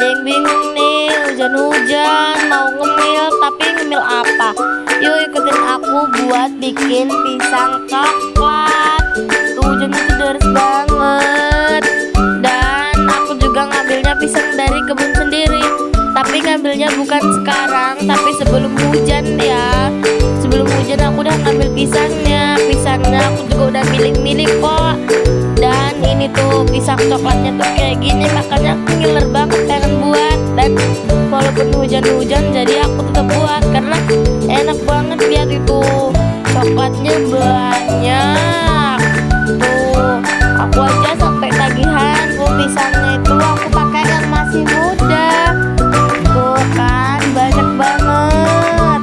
yang bingung nih, hujan-hujan mau ngemil, tapi ngemil apa? Yuk ikutin aku buat bikin pisang coklat. Tuh hujannya tuh deras banget. Dan aku juga ngambilnya pisang dari kebun sendiri. Tapi ngambilnya bukan sekarang, tapi sebelum hujan ya. Sebelum hujan aku udah ngambil pisangnya. Pisangnya aku juga udah milih-milih kok. Dan ini tuh pisang coklatnya tuh kayak gini, makanya aku ngiler banget pengen buat. Dan walaupun hujan-hujan jadi aku tetap buat karena enak banget. Lihat itu coklatnya banyak. Tuh aku aja sampai tagihan. Tuh pisangnya itu aku pakai yang masih muda. Tuh kan banyak banget.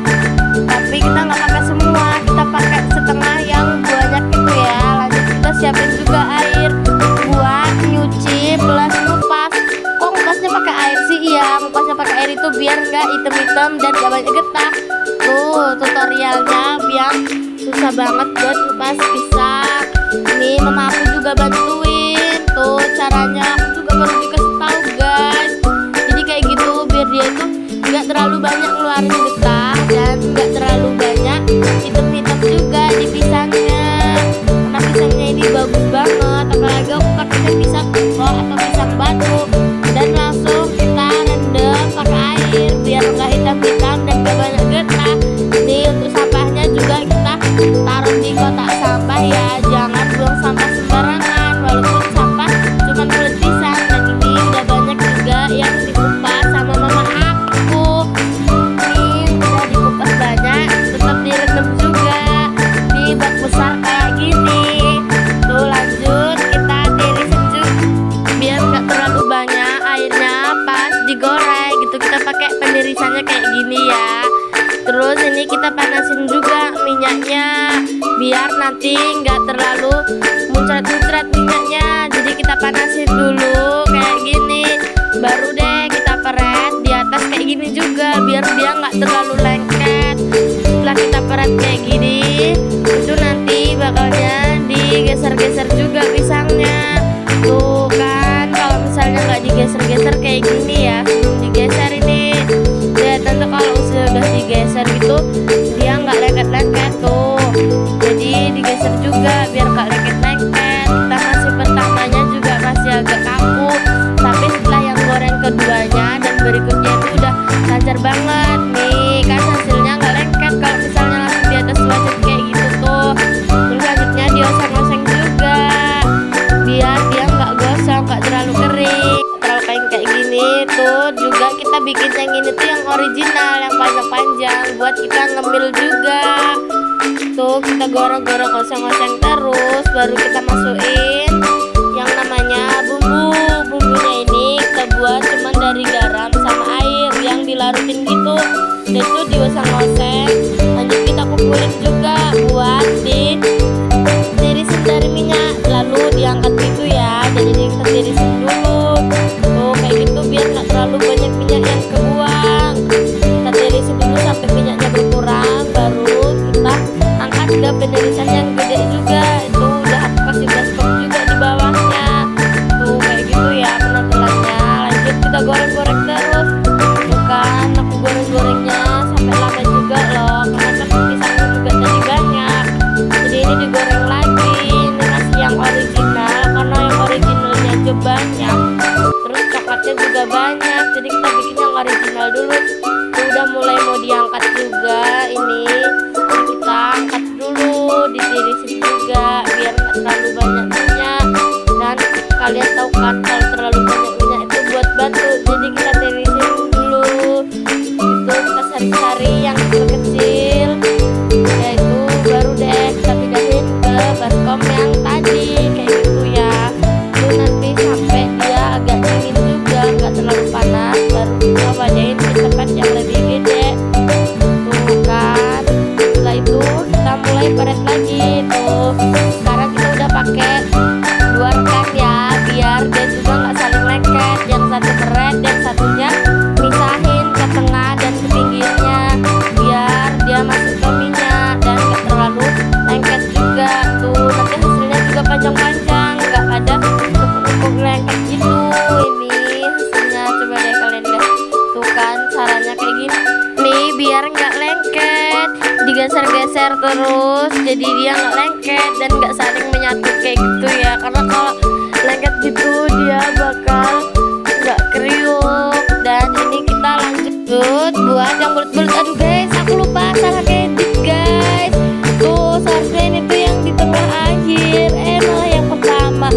Tapi kita nggak pakai semua, kita pakai setengah yang banyak itu ya. Lanjut kita siapin juga air buat nyuci plus ngupas. Kok ngupasnya pakai air sih? Iya, ngupasnya pakai air itu biar nggak hitam-hitam dan gak banyak getah. Tuh tutorialnya biar susah banget buat ngupas pisang. Ini mama aku juga bantuin. Tuh caranya aku juga baru dikasih tahu guys. Jadi kayak gitu biar dia itu nggak terlalu banyak ngeluarin getah dan nggak terlalu banyak hitam-hitam juga di pisangnya. Karena pisangnya ini bagus banget, apalagi aku pakainya pisang koko atau pisang batu. Dan langsung kita rendam pakai air biar nggak hitam-hitam dan gak banyak getah. Nih untuk sampahnya juga kita taruh di kotak sampah ya, jangan buang sampah sembarangan. Walaupun sampah cuma kulit pisang, dan ini udah banyak juga yang dikupas sama mama aku. Nih udah dikupas banyak, tetap direndam juga di bak besar kayak gini. Tuh lanjut kita tirisin juga biar nggak terlalu banyak airnya pas digoreng gitu. Kita pakai penirisannya kayak gini ya. Terus ini kita panasin juga minyaknya biar nanti nggak terlalu muncrat-muncrat minyaknya. Jadi kita panasin dulu kayak gini, baru deh kita peret di atas kayak gini juga biar dia nggak terlalu lengket. Setelah kita peret kayak gini, itu nanti bakalnya digeser-geser juga pisangnya. Tuh kan kalau misalnya nggak digeser-geser kayak gini ya, sebelum digeser ini kelihatan tuh kalau sudah digeser gitu dia nggak lengket-lengket tuh. Jadi digeser juga biar nggak lengket-lengket. Kita masih pertamanya juga masih agak kaku, tapi setelah yang goreng keduanya dan berikutnya itu udah lancar banget. Nih kan hasilnya nggak lengket kalau misalnya langsung di atas wajan kayak gitu tuh. Terus lanjutnya dioseng-oseng juga biar dia nggak gosong, nggak terlalu kering, terlalu kayak gini. Tuh juga kita bikin yang ini tuh yang original, yang panjang-panjang buat kita ngemil juga. Tuh kita goreng-goreng, oseng-oseng terus, baru kita masukin yang namanya bumbu. Bumbunya ini kita buat cuman dari garam sama air yang dilarutin gitu. Dan itu dioseng-oseng. Lanjut kita kumpulin juga buat ditirisin dari minyak, lalu diangkat gitu ya. Jadi kita tirisin dulu. Tuh kayak gitu biar nggak terlalu banyak minyak yang kebuang. Kita tirisin dulu sampai minyaknya berkurang, baru kita angkat ke penirisan yang gede juga. Itu udah aku kasih baskom juga di bawahnya. Tuh kayak gitu ya penampilannya. Lanjut kita goreng-goreng terus. Bukan aku goreng-gorengnya sampai lama juga loh, karena kan pisangnya juga tadi banyak. Jadi ini digoreng lagi. Ini masih yang original karena yang originalnya aja banyak. Terus coklatnya juga banyak, jadi kita bikin yang original dulu. Tuh udah mulai mau diangkat juga ini. Jadi kita angkat dulu, ditirisin juga biar nggak terlalu banyak minyak. Dan kalian tahu kan kalau terlalu banyak minyak itu buat batu, jadi kita tirisin dulu. Itu kita sari-sari yang kecil-kecil. Ya itu baru deh kita pindahin ke baskom yang tadi kayak gitu ya. Itu nanti sampai dia agak dingin juga, nggak terlalu panas, baru kita wadahin ke tempat yang lebih gede. Tuh kan setelah itu kita mulai peret lagi. Tuh sekarang kita udah pakai 2 rekan ya, biar dia juga nggak saling lengket. Yang satu peret, yang satunya misahin ke tengah dan ke pinggirnya biar dia masuk ke minyak dan nggak terlalu lengket juga. Tuh nanti hasilnya juga panjang-panjang, nggak ada numpuk-numpuk lengket gitu. Ini hasilnya, coba deh kalian digeser-geser terus, jadi dia nggak lengket dan nggak saling menyatu kayak gitu ya, karena kalau lengket gitu dia bakal nggak kriuk. Dan ini kita lanjut buat yang bulat-bulat. Aduh guys, aku lupa salah edit guys. Tuh seharusnya ini tuh yang di tengah akhir, malah yang pertama.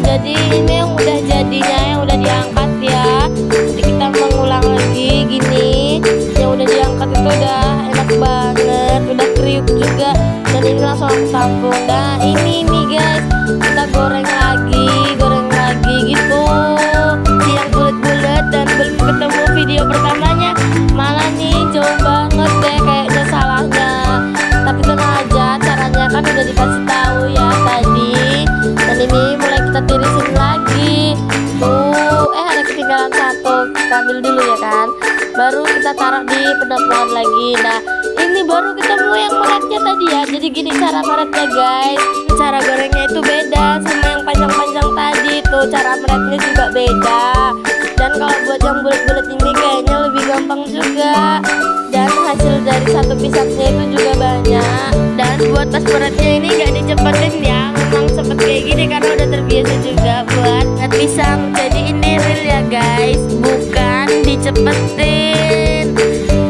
Jadi ini yang udah jadinya, yang udah diangkat ya. Jadi kita mengulang lagi gini. Yang udah diangkat itu udah enak banget, udah kriuk juga. Dan ini langsung aku sambung. Nah ini nih guys, kita goreng lagi gitu. Si yang bulat-bulat dan belum ketemu video pertamanya, malah nih jauh banget deh kayaknya salahnya. Tapi tenang aja, caranya kan udah dikasih tahu ya tadi. Dan ini mulai kita tirisin lagi. Tuh, ada ketinggalan satu, kita ambil dulu ya kan. Baru kita taruh di penampungan lagi. Nah, ini baru ketemu yang meretnya tadi ya. Jadi gini cara meretnya guys. Cara gorengnya itu beda sama yang panjang-panjang tadi. Tuh, cara meretnya juga beda. Dan kalau buat yang bulat-bulat ini kayaknya lebih gampang juga. Dan hasil dari satu pisangnya itu juga banyak. Dan buat tas meretnya ini gak dicepetin ya. Memang cepet kayak gini karena udah terbiasa juga buat pisang. Jadi ini real ya guys, bukan dicepetin.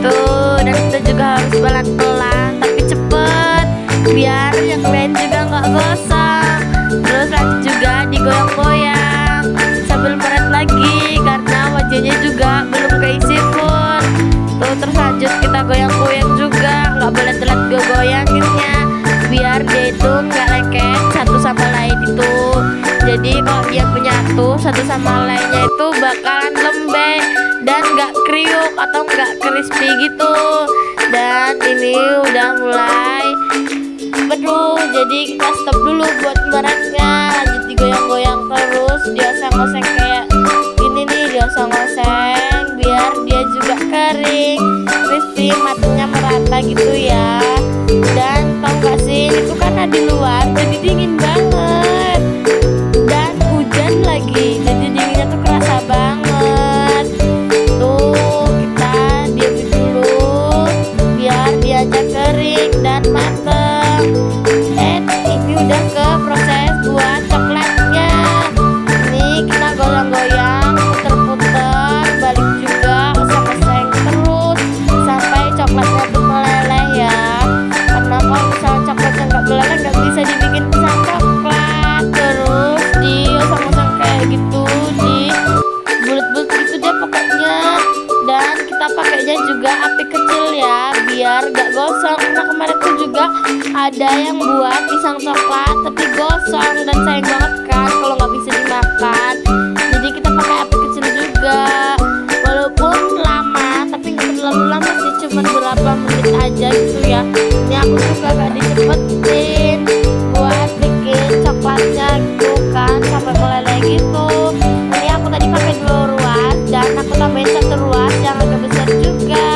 Tuh, dan kita juga harus pelan-pelan tapi cepet, biar yang lain juga nggak gosong. Terus lanjut juga digoyang-goyang sambil meret lagi karena wajahnya juga belum keisi full. Tuh, terus lanjut kita goyang-goyang juga, nggak boleh telat goyanginnya biar dia itu nggak lengket satu sama lain itu. Jadi kalau dia menyatu satu sama lainnya itu bakalan lembek dan nggak kriuk atau nggak crispy gitu. Dan ini udah mulai penuh, jadi kita stop dulu buat meretnya. Lanjut digoyang-goyang terus, dioseng-oseng kayak gini nih, dioseng-oseng biar dia juga kering, crispy, matanya merata gitu ya. Dan tau gak sih, itu karena di luar jadi dingin banget dan hujan lagi, jadi dinginnya tuh kerasa banget. Tuh, kita diamin dulu biar dia aja kering dan mateng. Ini udah ke proses buat coklatnya. Ini kita goyang-goyang, puter-puter, balik juga, oseng-oseng terus sampai coklatnya tuh meleleh ya. Karena kalau misalnya coklatnya nggak meleleh nggak bisa dibikin pisang coklat. Terus dioseng-oseng kayak gitu, di bulat-bulat gitu deh pokoknya. Dan kita pakainya juga api kecil ya biar gak gosong, karena kemarin tuh juga ada yang buat pisang coklat tapi gosong dan sayang banget kan kalau nggak bisa dimakan. Jadi kita pakai api kecil juga, walaupun lama tapi nggak terlalu lama sih, cuma berapa menit aja gitu ya. Ini aku juga gak dicepetin buat bikin coklatnya gitu kan sampai meleleh gitu. Ini aku tadi pakai 2 ruas dan aku tambahin 1 ruas yang agak besar juga.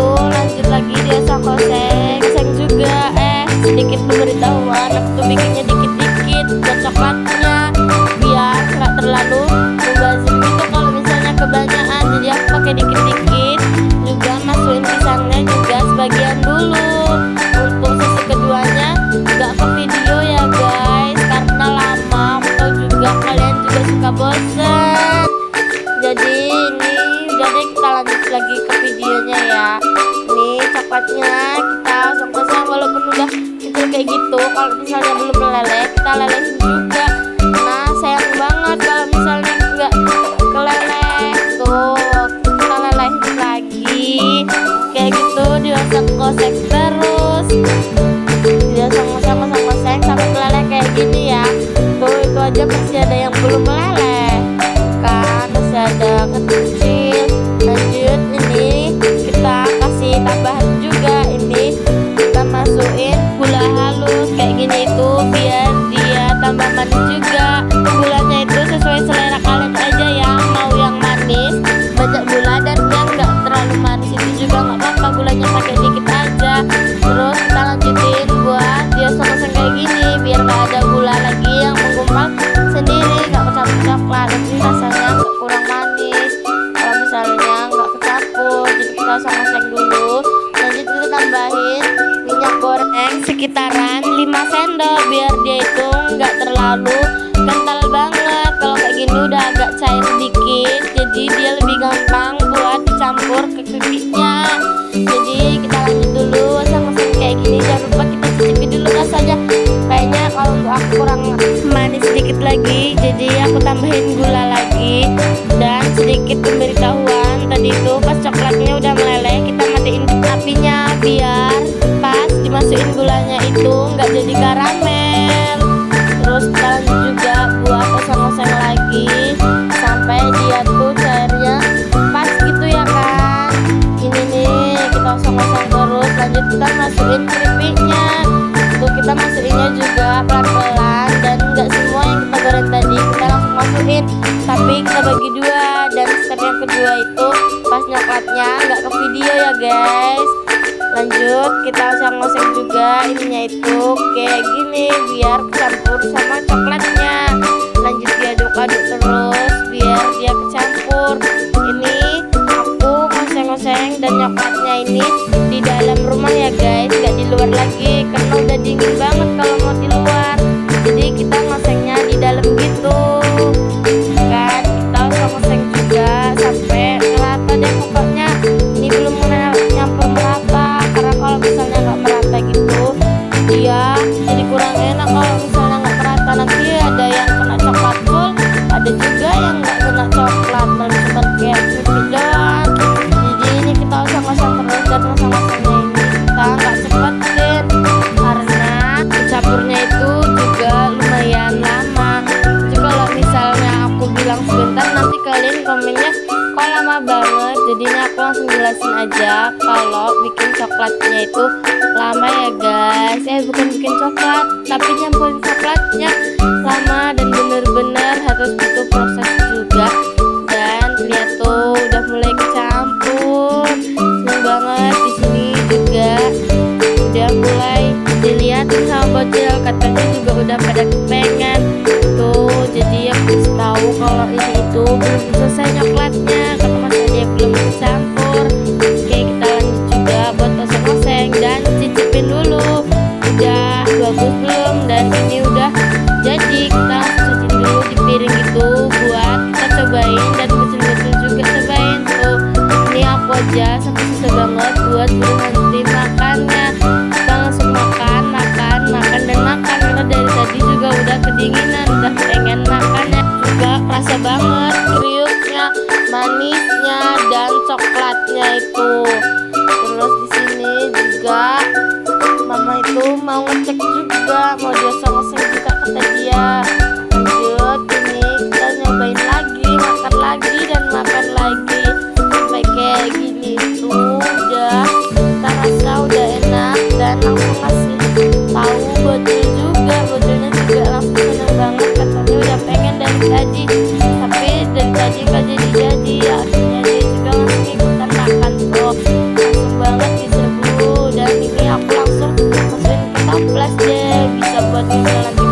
Tuh, lanjut lagi dia oseng juga. Sedikit pemberitahuan, aku tuh bikinnya dikit-dikit buat coklatnya biar nggak terlalu mubazir gitu kalau misalnya kebanyakan. Jadi aku pakai dikit-dikit juga, masukin pisangnya juga sebagian dulu. Untuk sesi keduanya nggak ke video ya guys karena lama, atau juga kalian juga suka bosen. Jadi ini udah deh, kita lanjut lagi ke videonya ya. Nih coklatnya kita oseng-oseng walaupun udah kecil kayak gitu. Kalau misalnya belum meleleh kita lelehin juga. Nah sayang banget kalau misalnya nggak keleleh. Tuh, kita lelehin lagi kayak gitu, dioseng-oseng terus, dioseng-oseng sampai meleleh kayak gini ya. Tuh, itu aja masih ada yang belum meleleh kan, masih ada kecil. Lanjut, ini kita kasih tambahan juga. Ini kita masukin gula halus kayak gini itu biar dia tambah manis terlalu kental banget. Kalau kayak gini udah agak cair dikit, jadi dia lebih gampang buat dicampur ke keripiknya. Jadi kita lanjut dulu masang-masang kayak gini. Jangan lupa kita cicipi dulu rasanya. Kayaknya kalau untuk aku kurang manis sedikit lagi, jadi aku tambahin gula lagi. Dan sedikit pemberitahuan, tadi itu pas coklatnya udah meleleh, kita matiin apinya biar pas dimasukin gulanya itu nggak jadi karamel. Terus kita lanjut juga buat oseng-oseng lagi sampai dia tuh cairnya pas gitu ya kan. Ini nih kita oseng-oseng terus. Lanjut kita masukin keripiknya. Tuh kita masukinnya juga pelan-pelan, dan nggak semua yang kita goreng tadi kita langsung masukin, tapi kita bagi dua. Dan step yang kedua itu pas nyoklatnya nggak ke video ya guys. Lanjut kita oseng-oseng juga ininya itu kayak gini biar kecampur sama coklatnya. Lanjut diaduk-aduk terus biar dia kecampur. Ini aku ngoseng-ngoseng dan nyoklatnya ini di dalam rumah ya guys, gak di luar lagi karena udah dingin banget kalau mau di luar. Jadi kita ngosengnya di dalam gitu kan. Kita oseng-oseng juga sampai merata deh pokoknya. Ini belum nyampur merata, karena kalau misalnya nggak merata gitu dia jadi kurang enak. Kalau misalnya nggak merata nanti ada yang kena coklat full, ada juga yang nggak kena coklat dan cuma kayak keripik doang. Jadi ini kita oseng-oseng terus, dan oseng-osengnya ini kita nggak cepetin karena campurnya itu juga lumayan lama. Jadi kalau misalnya aku bilang sebentar, nanti kalian komennya kok lama banget. Jadi ini aku langsung jelasin aja kalau bikin coklatnya itu lama ya guys. Bukan bikin coklat, tapi nyampurin coklatnya lama dan bener-bener harus butuh proses juga. Dan lihat tuh udah mulai kecampur, seneng banget. Di sini juga udah mulai dilihatin sama bocil, katanya juga udah pada kepengen tuh. Jadi aku tahu kalau ini itu belum selesai nyoklatnya, kata masih dia belum kecampur. Oke, kita lanjut juga buat oseng-oseng dan cicipin dulu udah bagus belum. Dan ini udah jadi, kita langsung cicipin dulu di piring itu buat kita cobain, dan bocil-bocil juga cobain tuh. Ini aku aja sampai susah banget buat berhenti makannya. Kita langsung makan dan makan, karena dari tadi juga udah kedinginan, udah pengen makannya. Juga kerasa banget kriuknya, manisnya dan coklatnya itu. Terus di sini juga mama itu mau ngecek juga, mau dioseng-oseng juga kata dia. Lanjut ini kita nyobain lagi, makan lagi dan makan lagi sampai kayak gini tuh udah kita rasa udah enak. Dan langsung ngasih tahu bocil juga, bocilnya juga langsung seneng banget, katanya udah pengen dari tadi, tapi dari tadi gak jadi akhirnya dia juga langsung ikutan makan tuh. Langsung banget diserbu, dan ini aku langsung masukin ke toples deh, bisa buat nyemil nanti